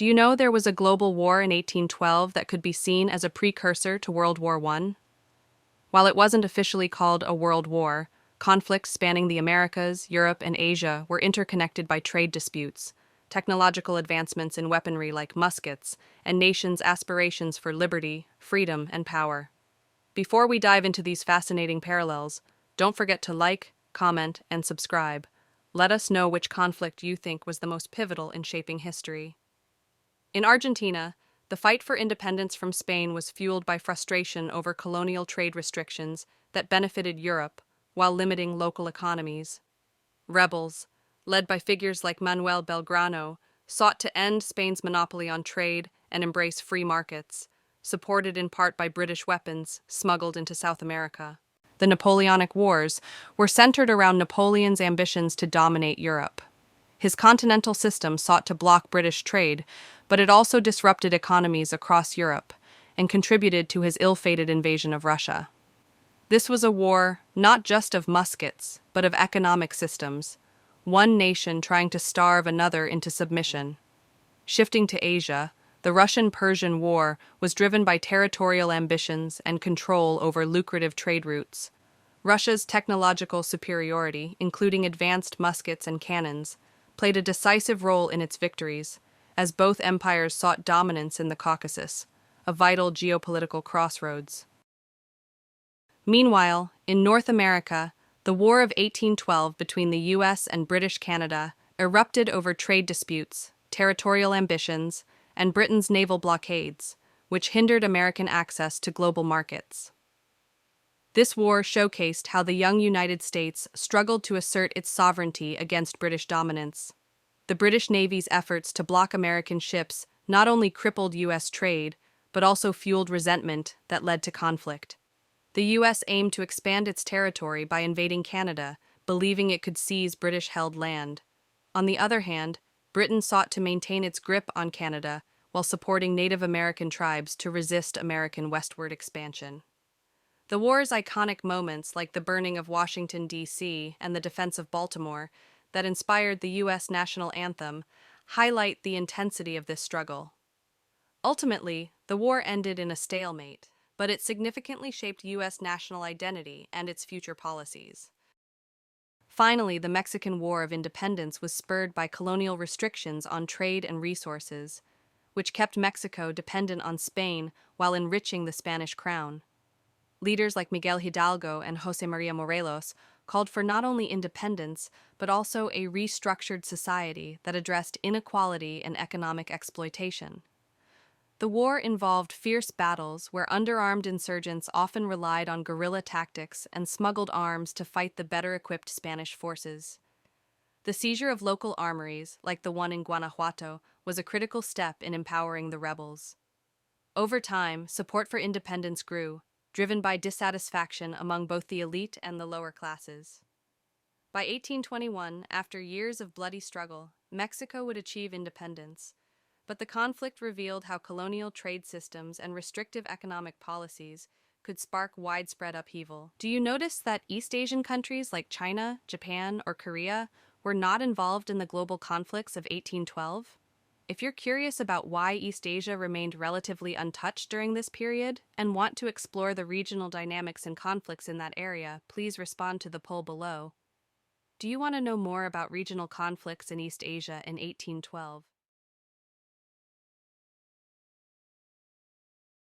Do you know there was a global war in 1812 that could be seen as a precursor to World War I? While it wasn't officially called a world war, conflicts spanning the Americas, Europe, and Asia were interconnected by trade disputes, technological advancements in weaponry like muskets, and nations' aspirations for liberty, freedom, and power. Before we dive into these fascinating parallels, don't forget to like, comment, and subscribe. Let us know which conflict you think was the most pivotal in shaping history. In Argentina, the fight for independence from Spain was fueled by frustration over colonial trade restrictions that benefited Europe while limiting local economies. Rebels, led by figures like Manuel Belgrano, sought to end Spain's monopoly on trade and embrace free markets, supported in part by British weapons smuggled into South America. The Napoleonic Wars were centered around Napoleon's ambitions to dominate Europe. His continental system sought to block British trade, but it also disrupted economies across Europe and contributed to his ill-fated invasion of Russia. This was a war not just of muskets, but of economic systems, one nation trying to starve another into submission. Shifting to Asia, the Russian-Persian War was driven by territorial ambitions and control over lucrative trade routes. Russia's technological superiority, including advanced muskets and cannons, played a decisive role in its victories, as both empires sought dominance in the Caucasus, a vital geopolitical crossroads. Meanwhile, in North America, the War of 1812 between the U.S. and British Canada erupted over trade disputes, territorial ambitions, and Britain's naval blockades, which hindered American access to global markets. This war showcased how the young United States struggled to assert its sovereignty against British dominance. The British Navy's efforts to block American ships not only crippled U.S. trade, but also fueled resentment that led to conflict. The U.S. aimed to expand its territory by invading Canada, believing it could seize British-held land. On the other hand, Britain sought to maintain its grip on Canada while supporting Native American tribes to resist American westward expansion. The war's iconic moments, like the burning of Washington, D.C., and the defense of Baltimore, that inspired the U.S. national anthem, highlight the intensity of this struggle. Ultimately, the war ended in a stalemate, but it significantly shaped U.S. national identity and its future policies. Finally, the Mexican War of Independence was spurred by colonial restrictions on trade and resources, which kept Mexico dependent on Spain while enriching the Spanish crown. Leaders like Miguel Hidalgo and José María Morelos called for not only independence, but also a restructured society that addressed inequality and economic exploitation. The war involved fierce battles where underarmed insurgents often relied on guerrilla tactics and smuggled arms to fight the better-equipped Spanish forces. The seizure of local armories, like the one in Guanajuato, was a critical step in empowering the rebels. Over time, support for independence grew, driven by dissatisfaction among both the elite and the lower classes. By 1821, after years of bloody struggle, Mexico would achieve independence, but the conflict revealed how colonial trade systems and restrictive economic policies could spark widespread upheaval. Do you notice that East Asian countries like China, Japan, or Korea were not involved in the global conflicts of 1812? If you're curious about why East Asia remained relatively untouched during this period and want to explore the regional dynamics and conflicts in that area, please respond to the poll below. Do you want to know more about regional conflicts in East Asia in 1812?